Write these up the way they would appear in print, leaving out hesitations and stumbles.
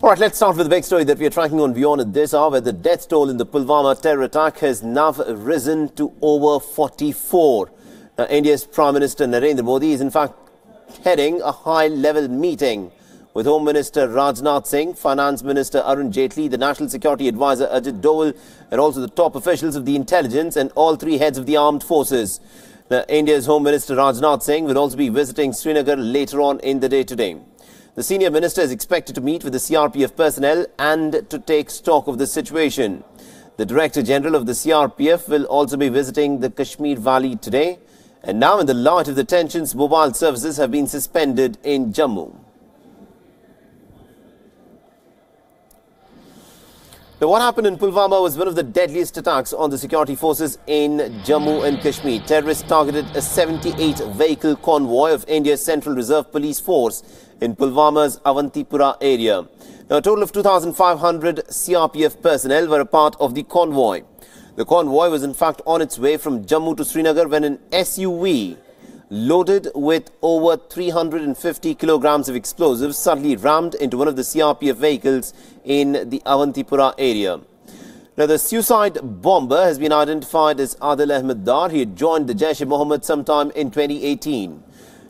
All right, let's start with the big story that we are tracking on Wion at this hour, where the death toll in the Pulwama terror attack has now risen to over 44. Now, India's Prime Minister Narendra Modi is in fact heading a high-level meeting with Home Minister Rajnath Singh, Finance Minister Arun Jaitley, the National Security Advisor Ajit Doval, and also the top officials of the intelligence and all three heads of the armed forces. Now, India's Home Minister Rajnath Singh will also be visiting Srinagar later on in the day today. The senior minister is expected to meet with the CRPF personnel and to take stock of the situation. The Director General of the CRPF will also be visiting the Kashmir Valley today. And now, in the light of the tensions, mobile services have been suspended in Jammu. Now, what happened in Pulwama was one of the deadliest attacks on the security forces in Jammu and Kashmir. Terrorists targeted a 78-vehicle convoy of India's Central Reserve Police Force in Pulwama's Avantipura area. Now, a total of 2,500 CRPF personnel were a part of the convoy. The convoy was in fact on its way from Jammu to Srinagar when an SUV loaded with over 350 kilograms of explosives suddenly rammed into one of the CRPF vehicles in the Avantipura area. Now, the suicide bomber has been identified as Adil Ahmed Dar. He had joined the Jaish-e-Mohammed sometime in 2018.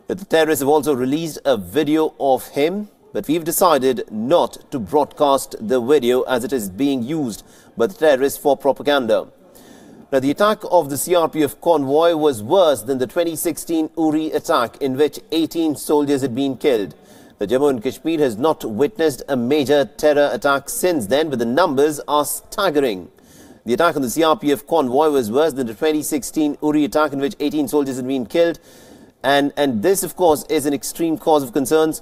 Now, the terrorists have also released a video of him, but we've decided not to broadcast the video as it is being used by the terrorists for propaganda. Now, the attack of the CRPF convoy was worse than the 2016 Uri attack, in which 18 soldiers had been killed. The Jammu and Kashmir has not witnessed a major terror attack since then, but the numbers are staggering. The attack on the CRPF convoy was worse than the 2016 Uri attack, in which 18 soldiers had been killed. And this, of course, is an extreme cause of concerns.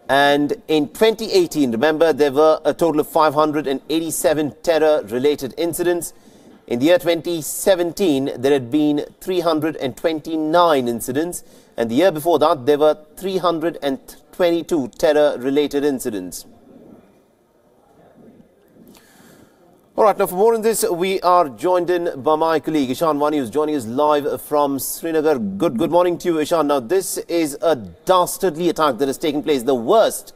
And in 2018, remember, there were a total of 587 terror-related incidents. In the year 2017, there had been 329 incidents, and the year before that, there were 322 terror-related incidents. All right, now for more on this, we are joined in by my colleague Ishan Wani, who's joining us live from Srinagar. Good morning to you, Ishan. Now, this is a dastardly attack that has taken place, the worst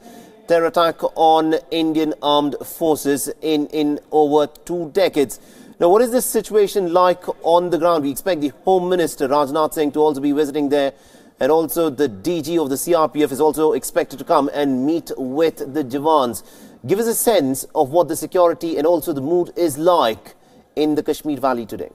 terror attack on Indian armed forces in over 2 decades. Now, what is this situation like on the ground? We expect the Home Minister, Rajnath Singh, to also be visiting there. And also the DG of the CRPF is also expected to come and meet with the Jawans. Give us a sense of what the security and also the mood is like in the Kashmir Valley today.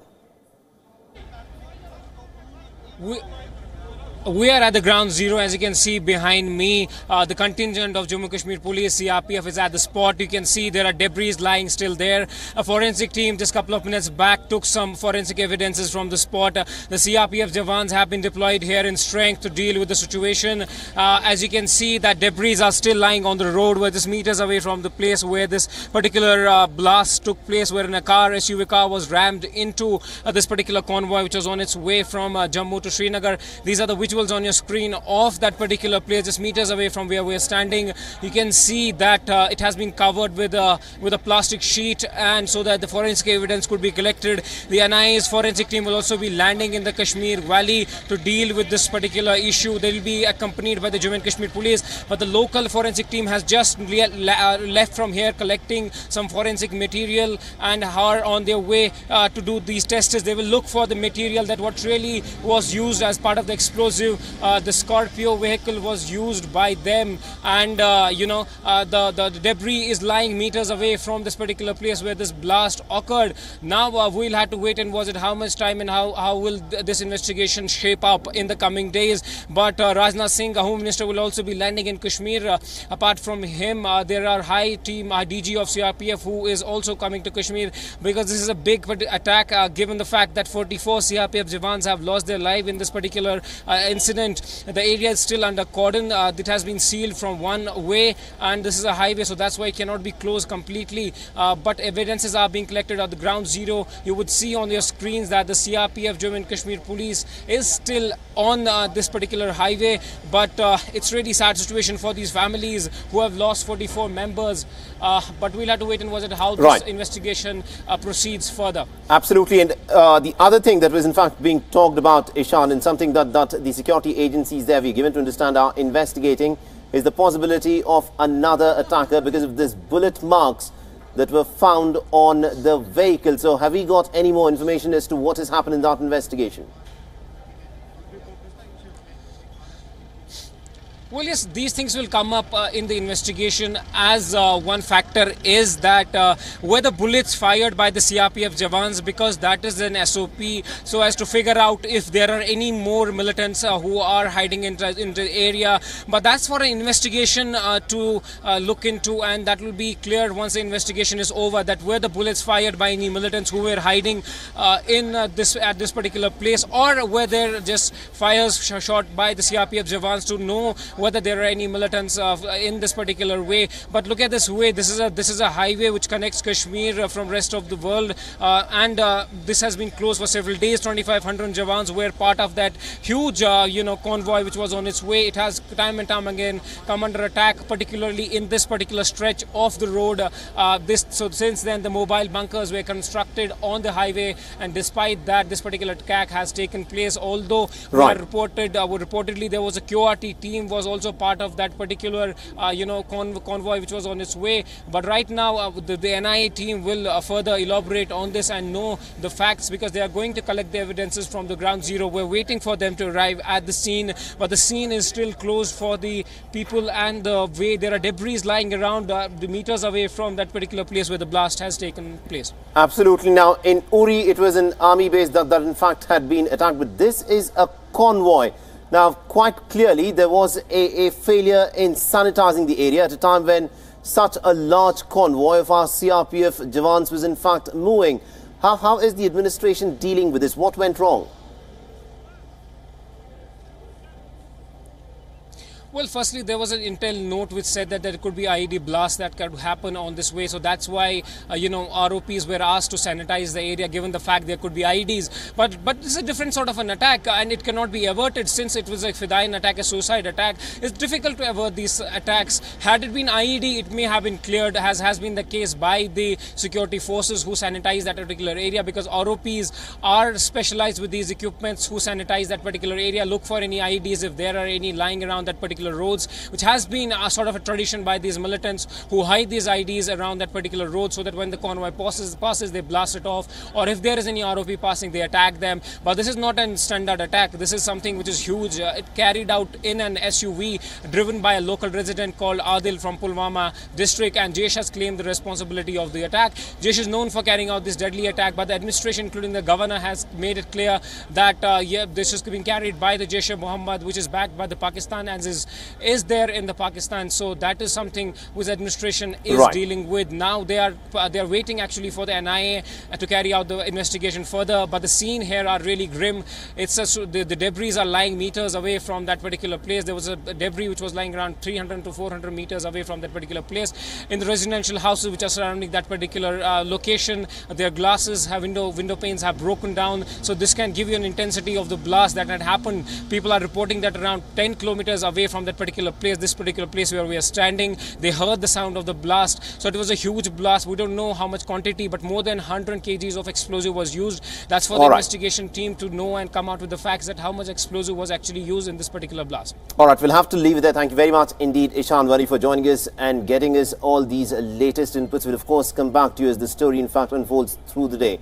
We are at the ground zero. As you can see behind me, the contingent of Jammu Kashmir Police, CRPF, is at the spot. You can see there are debris lying still there. A forensic team just a couple of minutes back took some forensic evidences from the spot. The CRPF Jawans have been deployed here in strength to deal with the situation. As you can see, that debris are still lying on the road. We're just meters away from the place where this particular blast took place, wherein a SUV car was rammed into this particular convoy, which was on its way from Jammu to Srinagar. These are the visuals on your screen of that particular place, just meters away from where we're standing. You can see that it has been covered with a plastic sheet, and so that the forensic evidence could be collected. The NIA's forensic team will also be landing in the Kashmir Valley to deal with this particular issue. They will be accompanied by the Jammu and Kashmir Police, but the local forensic team has just left from here collecting some forensic material and are on their way to do these tests. They will look for the material that what really was used as part of the explosive. The Scorpio vehicle was used by them, and the debris is lying meters away from this particular place where this blast occurred. Now we'll have to wait and watch it how much time and how will this investigation shape up in the coming days. But Rajnath Singh, Home Minister, will also be landing in Kashmir. Apart from him, there are high team DG of CRPF who is also coming to Kashmir, because this is a big attack given the fact that 44 CRPF Jawans have lost their life in this particular incident. The area is still under cordon. It has been sealed from one way, and this is a highway, so that's why it cannot be closed completely. But evidences are being collected at the ground zero. You would see on your screens that the CRPF, Jammu and Kashmir Police, is still on this particular highway. But it's really sad situation for these families who have lost 44 members. But we'll have to wait and watch how this investigation proceeds further. Absolutely. And the other thing that was in fact being talked about, Ishan, and something that the security agencies there, we're given to understand, are investigating, is the possibility of another attacker because of these bullet marks that were found on the vehicle. So have we got any more information as to what has happened in that investigation? Well, yes, these things will come up in the investigation, as one factor is that were the bullets fired by the CRPF Jawans, because that is an SOP, so as to figure out if there are any more militants who are hiding in the area. But that's for an investigation to look into, and that will be clear once the investigation is over, that were the bullets fired by any militants who were hiding at this particular place, or were there just fires shot by the CRPF Jawans to know whether there are any militants in this particular way. But look at this way. This is a highway which connects Kashmir from rest of the world, and this has been closed for several days. 2,500 Jawans were part of that huge convoy which was on its way. It has time and time again come under attack, particularly in this particular stretch of the road. So since then the mobile bunkers were constructed on the highway, and despite that this particular attack has taken place. Although reportedly there was a QRT team was also part of that particular convoy which was on its way. But right now the NIA team will further elaborate on this and know the facts, because they are going to collect the evidences from the ground zero. We're waiting for them to arrive at the scene, but the scene is still closed for the people, and the way there are debris lying around the meters away from that particular place where the blast has taken place. Absolutely. Now in Uri it was an army base that in fact had been attacked, but this is a convoy. Now, quite clearly, there was a failure in sanitizing the area at a time when such a large convoy of our CRPF Jawans was in fact moving. How is the administration dealing with this? What went wrong? Well, firstly, there was an intel note which said that there could be IED blast that could happen on this way. So that's why, ROPs were asked to sanitize the area, given the fact there could be IEDs. But this is a different sort of an attack, and it cannot be averted since it was a Fidayeen attack, a suicide attack. It's difficult to avert these attacks. Had it been IED, it may have been cleared, as has been the case by the security forces who sanitize that particular area, because ROPs are specialized with these equipments who sanitize that particular area, look for any IEDs if there are any lying around that particular roads, which has been a sort of a tradition by these militants who hide these IDs around that particular road, so that when the convoy passes they blast it off, or if there is any ROP passing they attack them. But this is not a standard attack. This is something which is huge. It carried out in an SUV driven by a local resident called Adil from Pulwama district, and Jaish has claimed the responsibility of the attack. Jaish is known for carrying out this deadly attack, but the administration, including the governor, has made it clear that this is being carried by the Jaish-e-Mohammed, which is backed by the Pakistan and is there in the Pakistan. So that is something which administration is dealing with. Now they are waiting actually for the NIA to carry out the investigation further. But the scene here are really grim. It's the debris are lying meters away from that particular place. There was a debris which was lying around 300 to 400 meters away from that particular place. In the residential houses which are surrounding that particular location, their glasses, window panes have broken down. So this can give you an intensity of the blast that had happened. People are reporting that around 10 kilometers away from that particular place, this particular place where we are standing, they heard the sound of the blast. So it was a huge blast. We don't know how much quantity, but more than 100 kgs of explosive was used. That's for the investigation team to know and come out with the facts that how much explosive was actually used in this particular blast. All right, we'll have to leave it there. Thank you very much indeed, Ishan Wari, for joining us and getting us all these latest inputs. We'll of course come back to you as the story in fact unfolds through the day.